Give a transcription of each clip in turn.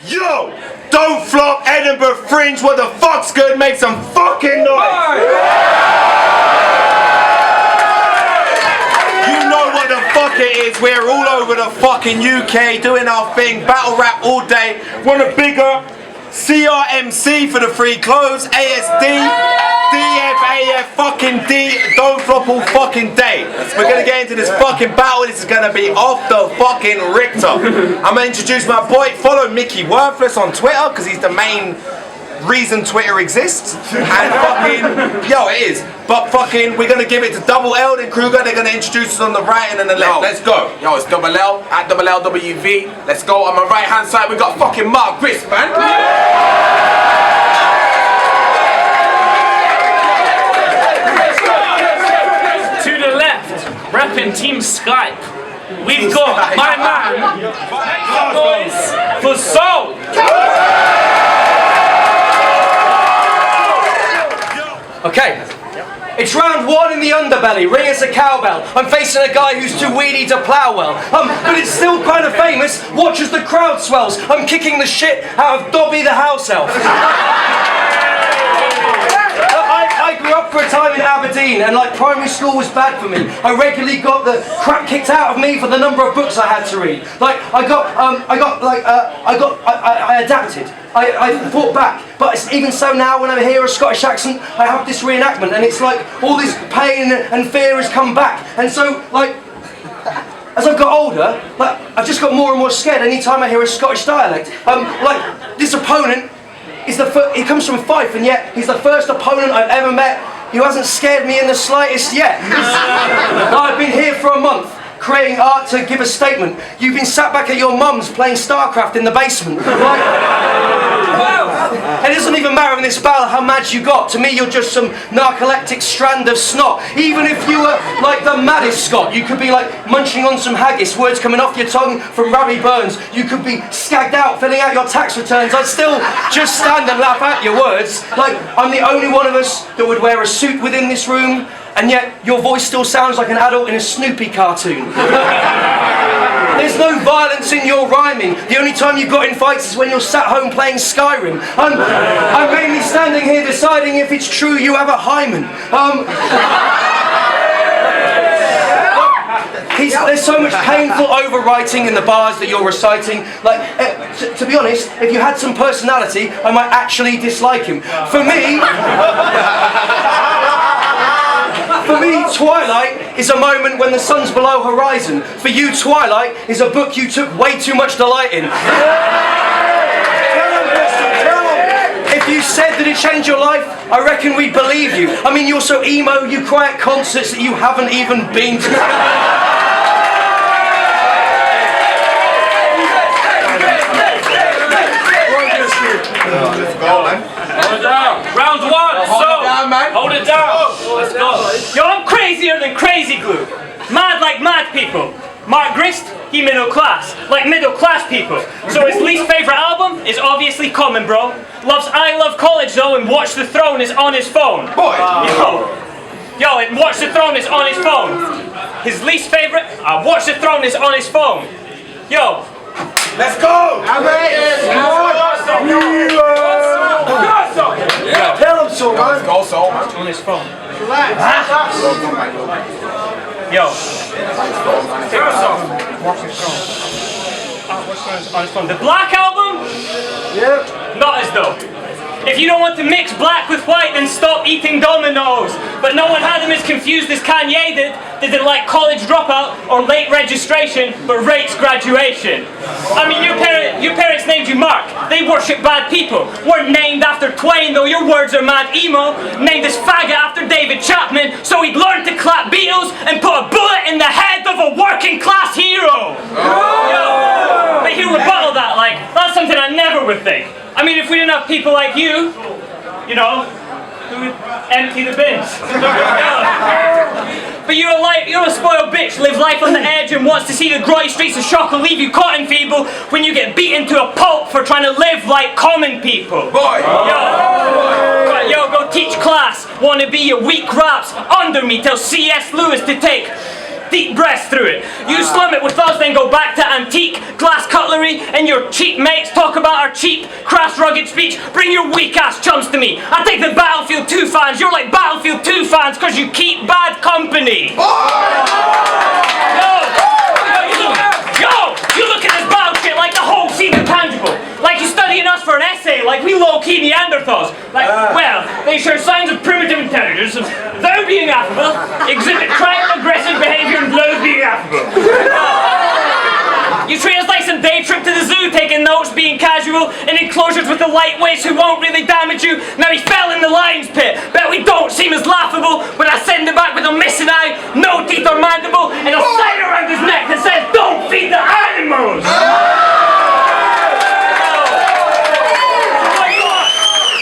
Yo! Don't flop Edinburgh Fringe. What the fuck's good? Make some fucking noise! You know what the fuck it is. We're all over the fucking UK doing our thing. Battle rap all day. Want a bigger CRMC for the free clothes. ASD. DFAF fucking D. Don't flop all fucking day. We're gonna get into this fucking battle. This is gonna be off the fucking Richter. I'm gonna introduce my boy. Follow Mickey Worthless on Twitter because he's the main reason Twitter exists. And fucking, yo, it is. But fucking, we're gonna give it to Double L and Kruger. They're gonna introduce us on the right and on the left. Let's go. Yo, it's Double L at Double LWV. Let's go. On my right hand side, we got fucking Mark GRIST, man. Reppin' Team Skype. We've got my man, Noise for Soul. Okay. It's round one in the underbelly, ring us a cowbell. I'm facing a guy who's too weedy to plough well. But it's still kind of famous, watch as the crowd swells. I'm kicking the shit out of Dobby the house elf. I grew up for a time in Aberdeen, and like primary school was bad for me. I regularly got the crap kicked out of me for the number of books I had to read. Like I adapted. I fought back. But it's even so now, when I hear a Scottish accent, I have this reenactment, and it's like all this pain and fear has come back. And so, like, as I've got older, like I've just got more and more scared anytime I hear a Scottish dialect. Like this opponent. He comes from Fife, and yet he's the first opponent I've ever met who hasn't scared me in the slightest yet. I've been here for a month, creating art to give a statement. You've been sat back at your mum's playing StarCraft in the basement. It doesn't even matter in this battle how mad you got. To me, you're just some narcoleptic strand of snot. Even if you were like the maddest Scot, you could be like munching on some haggis, words coming off your tongue from Ravi Burns. You could be skagged out, filling out your tax returns. I'd still just stand and laugh at your words. Like, I'm the only one of us that would wear a suit within this room, and yet your voice still sounds like an adult in a Snoopy cartoon. There's no violence in your rhyming. The only time you got in fights is when you're sat home playing Skyrim. I'm mainly standing here deciding if it's true you have a hymen. There's so much painful overwriting in the bars that you're reciting. Like, to be honest, if you had some personality, I might actually dislike him. For me, Twilight is a moment when the sun's below horizon. For you, Twilight is a book you took way too much delight in. If you said that it changed your life, I reckon we'd believe you. I mean, you're so emo, you cry at concerts that you haven't even been to. Let's go, man. Hold it down. Round one. Hold it down, man. Hold it down. Let's go. Yo, I'm crazier than crazy glue. Mad like mad people. Mark GRIST, he middle class. Like middle class people. So his least favourite album is obviously Common, bro. Loves I Love College though, and Watch the Throne is on his phone. Boy. Yo, and Watch the Throne is on his phone. His least favourite, Watch the Throne is on his phone. Yo. Let's go! I'm Tell him so, man. Let's go, soul, man. On his phone. Relax. Yo. On his phone. The Black Album? Yep. Not as though. If you don't want to mix black with white, then stop eating Dominoes. But no one had him as confused as Kanye did. They didn't like college dropout or late registration, but rates graduation. I mean, your parents named you Mark. They worship bad people. Weren't named after Twain, though your words are mad emo. Named this faggot after David Chapman, so he'd learn to clap Beatles and put a bullet in the head of a working class hero. Yo, but he'll rebuttal that, like, that's something I never would think. I mean, if we didn't have people like you know, who would empty the bins? But you're a spoiled bitch, lives life on the edge and wants to see the grotty streets of shock will leave you cotton feeble when you get beaten to a pulp for trying to live like common people. Boy! Yo, go teach class. Wanna be your weak raps under me. Tell C.S. Lewis to take deep breaths through it. You slum it with us, then go back to antique glass cutlery, and your cheap mates talk about our cheap, crass, rugged speech. Bring your weak-ass chums to me. I take the Battlefield 2 fans. You're like Battlefield 2 fans because you keep bad company. You look at this battle shit like the whole seems intangible. Like you're studying us for an essay, like we low-key Neanderthals. Like, well, they show signs of primitive intelligence, though being affable, exhibit crime, aggressive behavior, and low being affable. You treat us like some day trip to the zoo, taking notes, being casual, in enclosures with the lightweights who won't really damage you. Now he fell in the lion's pit. Bet we don't seem as laughable when I send him back with a missing eye, no teeth or mandible, and a sign around his neck that says, "Don't feed the animals!"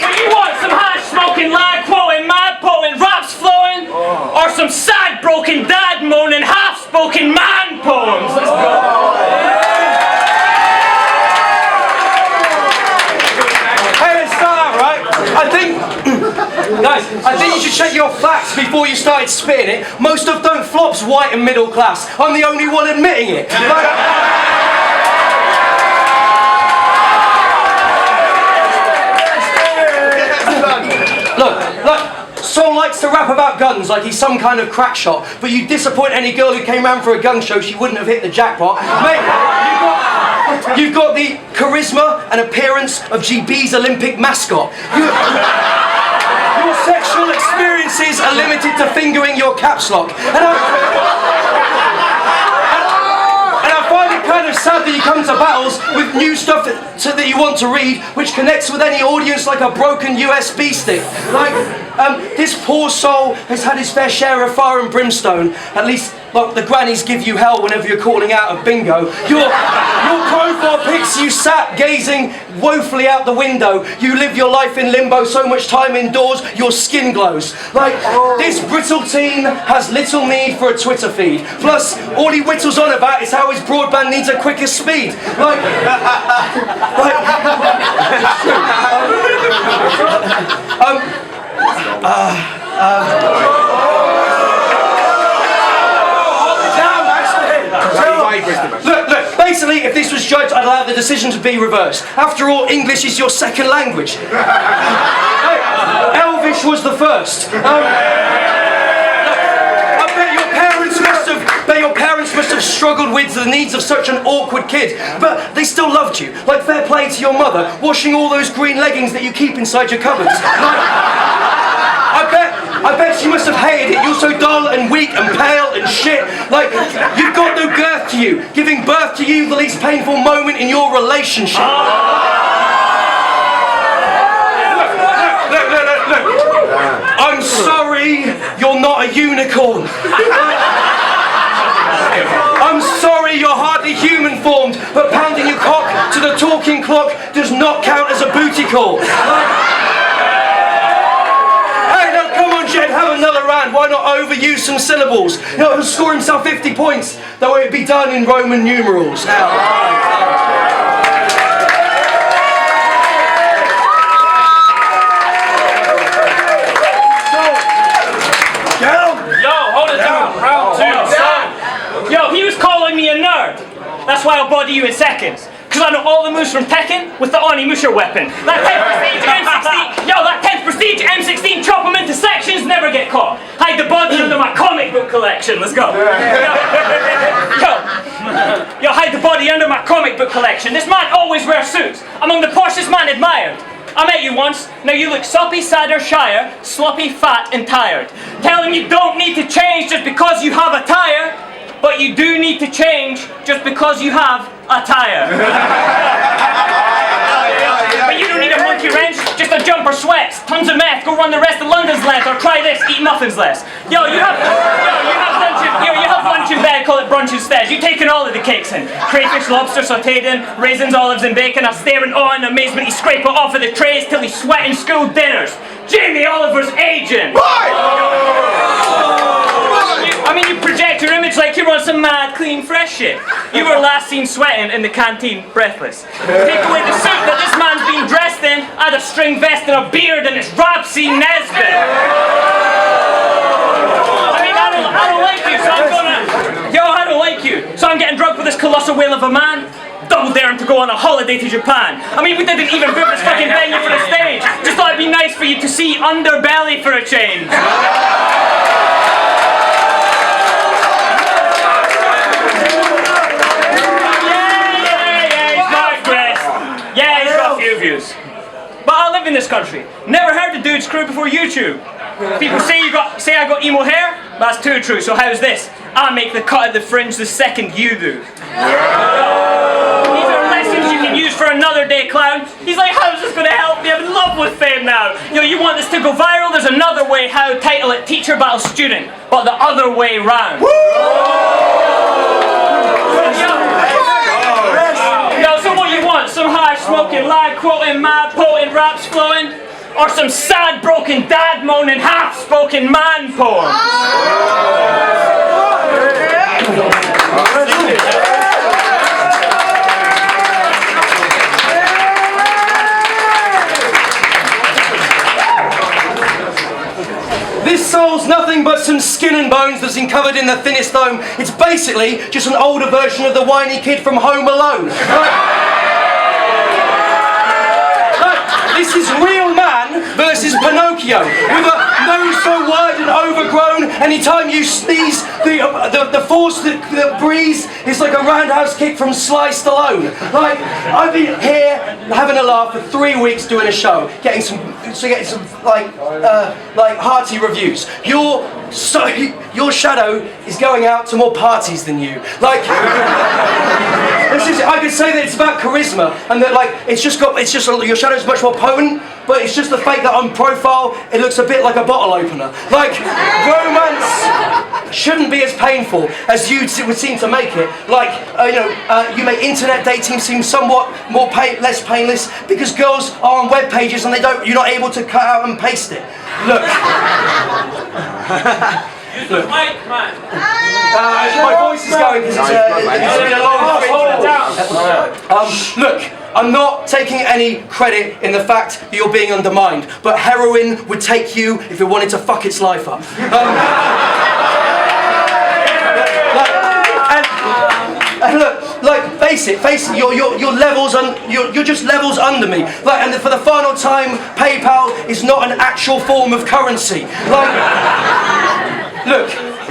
What you want? Some hash-smoking lad quoting, mad poet, raps flowing, or some sad, broken dad moaning, half-spoken man poems? Let's go. I think you should check your facts before you started spitting it. Most of Don't Flop's white and middle class. I'm the only one admitting it. Look, Sol likes to rap about guns like he's some kind of crack shot, but you disappoint any girl who came round for a gun show, she wouldn't have hit the jackpot. Mate, you've got the charisma and appearance of GB's Olympic mascot. Your sexual experiences are limited to fingering your caps lock. And I find it kind of sad that you come to battles with new stuff that you want to read, which connects with any audience like a broken USB stick. Like, this poor soul has had his fair share of fire and brimstone. At least, like, the grannies give you hell whenever you're calling out a bingo. Your profile pics you sat gazing woefully out the window. You live your life in limbo, so much time indoors, your skin glows. Like, this brittle teen has little need for a Twitter feed. Plus, all he whittles on about is how his broadband needs a quicker speed. Like, Look, basically, if this was judged, I'd allow the decision to be reversed. After all, English is your second language. Elvish was the first. I bet your parents must have struggled with the needs of such an awkward kid, but they still loved you. Like, fair play to your mother, washing all those green leggings that you keep inside your cupboards. I bet she must have hated it. You're so dull and weak and pale and shit. Like, you've got no girth to you. Giving birth to you, the least painful moment in your relationship. Look. I'm sorry, you're not a unicorn. I'm sorry, you're hardly human formed, but pounding your cock to the talking clock does not count as a booty call. Jed, have another round. Why not overuse some syllables? You know, he'll score himself 50 points. That way it'd be done in Roman numerals. Now. Yo, hold it down. Round two. Yo, he was calling me a nerd. That's why I'll body you in seconds. Because I know all the moves from Tekken with the Onimusha weapon. That 10th prestige M16, that 10th prestige M16, chop them into sections, never get caught. Hide the body under my comic book collection, let's go. Yo, hide the body under my comic book collection. This man always wears suits, among the poshest man admired. I met you once, now you look soppy, sadder, shyer, sloppy, fat and tired. Tell him you don't need to change just because you have a tire, but you do need to change just because you have a tire. But you don't need a monkey wrench, just a jumper sweats, tons of meth, go run the rest of London's length, or try this, eat muffins less. You have lunch in bed, call it brunch instead. You've taken all of the cakes in. Crayfish, lobster sauteed in, raisins, olives and bacon. I stare in awe and amazement, he scrape it off of the trays till he's sweating school dinners. Jamie Oliver's agent! I mean, you project your image like you're on some mad, clean, fresh shit. You were last seen sweating in the canteen, breathless. Take away the suit that this man's been dressed in, add a string vest and a beard, and it's Rapsy Nesbitt. I mean, I don't like you, so I'm gonna man? Double daring to go on a holiday to Japan. I mean, we didn't even book this fucking venue for a stage. Just thought it'd be nice for you to see Underbelly for a change. He's not Grist. Yeah, he's got a few views. But I live in this country. Never heard of Dude's Crew before YouTube. People say I got emo hair. That's too true. So how's this? I make the cut at the Fringe the second you do. These are lessons you can use for another day, clown. He's like, how's this going to help me? I'm in love with fame now. You want this to go viral? There's another way. How? Title it Teacher Battle Student, but the other way round. So what you want? Some high smoking, lie quoting, mad potent raps flowing? Or some sad broken dad moaning, half spoken man poems? This soul's nothing but some skin and bones that's covered in the thinnest foam. It's basically just an older version of the whiny kid from Home Alone. This is real man versus Pinocchio, with a nose so wide and overgrown, anytime you sneeze, the force that breathes is like a roundhouse kick from Sly Stallone. Like, I've been here having a laugh for 3 weeks doing a show, getting some like hearty reviews. Your shadow is going out to more parties than you. Like, I could say that it's about charisma, and that like your shadow's much more potent, but it's just the fact that on profile it looks a bit like a bottle opener. Like, romance shouldn't be as painful as you would seem to make it. Like, you make internet dating seem somewhat less painless because girls are on web pages and you're not able to cut out and paste it. Look. Look. My voice is going because it's been a long look, I'm not taking any credit in the fact that you're being undermined, but heroin would take you if it wanted to fuck its life up. And look, like, face it, your levels, you're just levels under me. Like, and for the final time, PayPal is not an actual form of currency. Like, look,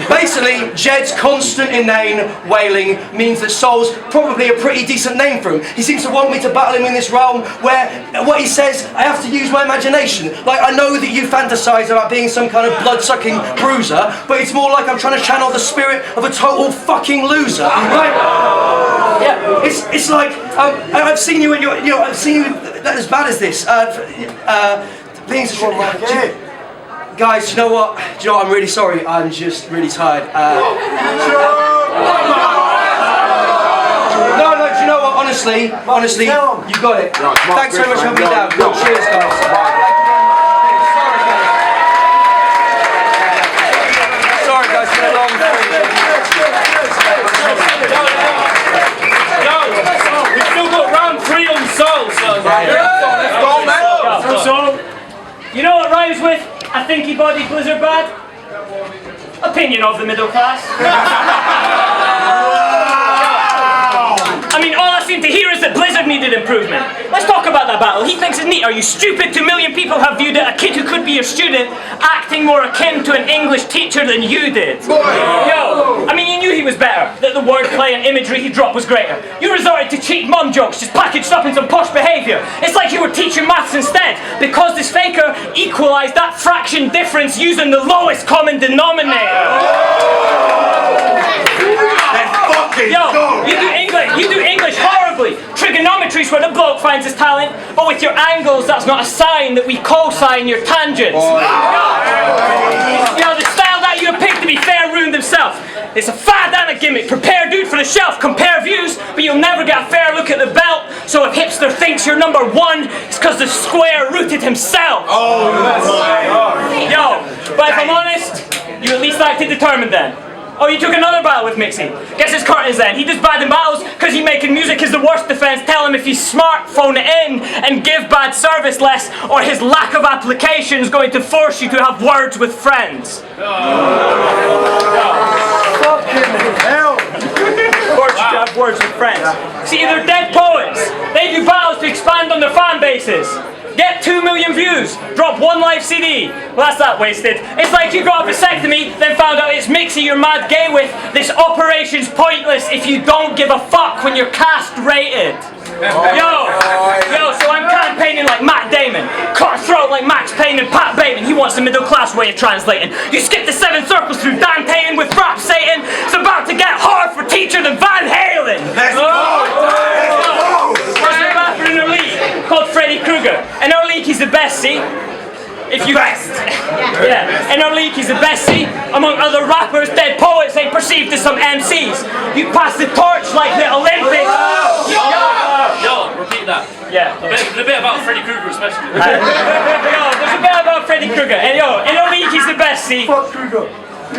basically, Jed's constant inane wailing means that Soul's probably a pretty decent name for him. He seems to want me to battle him in this realm where what he says, I have to use my imagination. Like, I know that you fantasize about being some kind of blood-sucking bruiser, but it's more like I'm trying to channel the spirit of a total fucking loser. Like, yeah, it's like, I've seen you I've seen you as bad as this. Things guys, do you know what? I'm really sorry. I'm just really tired. No, do you know what? Honestly, you got it. Thanks so much for having me down. Cheers, guys. Sorry, guys, it's been a long We've still got round 3 on Soul, so let's go, man. So, you know what rhymes with a thinky body blizzard bad? Opinion of the middle class. I mean, all I seem to hear is that Blizzard needed improvement. Let's talk about that battle. He thinks it's neat. Are you stupid? 2 million people have viewed it. A kid who could be your student acting more akin to an English teacher than you did. Yo, I mean, you knew he was better. That the wordplay and imagery he dropped was greater. You resorted to cheap mum jokes, just packaged up in some posh behaviour. It's like you were teaching maths instead, because this faker equalised that fraction difference using the lowest common denominator. Yo, you do English horribly. Trigonometry's where the bloke finds his talent, but with your angles, that's not a sign that we co-sign your tangents. Yo, the style that you picked, to be fair, ruined himself. It's a fad and a gimmick. Prepare dude for the shelf, compare views, but you'll never get a fair look at the belt. So if hipster thinks you're number 1, it's because the square rooted himself. Yo, but if I'm honest, you at least acted determined then. Oh, you took another battle with Mixie. Guess his curtains then. He does bad in battles because he making music is the worst defense. Tell him if he's smart, phone it in and give bad service less, or his lack of application is going to force you to have words with friends. Fucking hell. Force you to have words with friends. See, they're dead poets. They do battles to expand on their fan bases. Get 2 million views, drop 1 live CD. Well, that's that wasted. It's like you got a vasectomy, then found out it's Mixie you're mad gay with. This operation's pointless if you don't give a fuck when you're castrated. Yo, so I'm campaigning like Matt Damon, cutthroat like Max Payne and Pat Bateman. He wants the middle class way of translating. You skip the 7 circles through Dantean with rap Satan. It's about to get hard for teacher than Van Halen. Let's go! There's a rapper in our league called Freddy Krueger. In our league he's the best, see? If you best! Yeah, in our league he's the best, see? Among other rappers, dead poets ain't perceived as some MCs. You pass the torch like the Olympics. Yo, repeat that. Yeah. The bit about Freddy Krueger especially. Yo, there's a bit about Freddy Krueger. And yo, in our league he's the best, see? Fuck Krueger.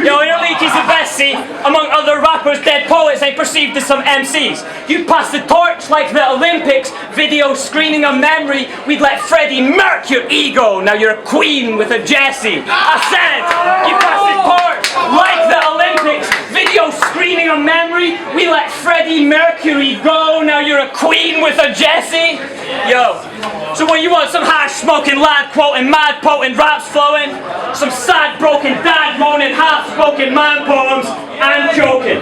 Yo, in our league he's the best, see? Among other rappers, dead poets ain't perceived as some MCs. You pass the torch like the Olympics, video screening a memory. We'd let Freddie murk your ego. Now you're a queen with a Jessie. I said, you pass the torch like the Olympics, video screening a memory. We let Freddie Mercury go. Now you're a queen with a Jessie. Yo, so what you want? Some hash smoking lad quoting, mad potent raps flowing, some sad broken dad moaning, half spoken man poems. I'm joking.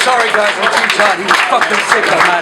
Sorry guys, I'm too tired. He was fucking sick on that.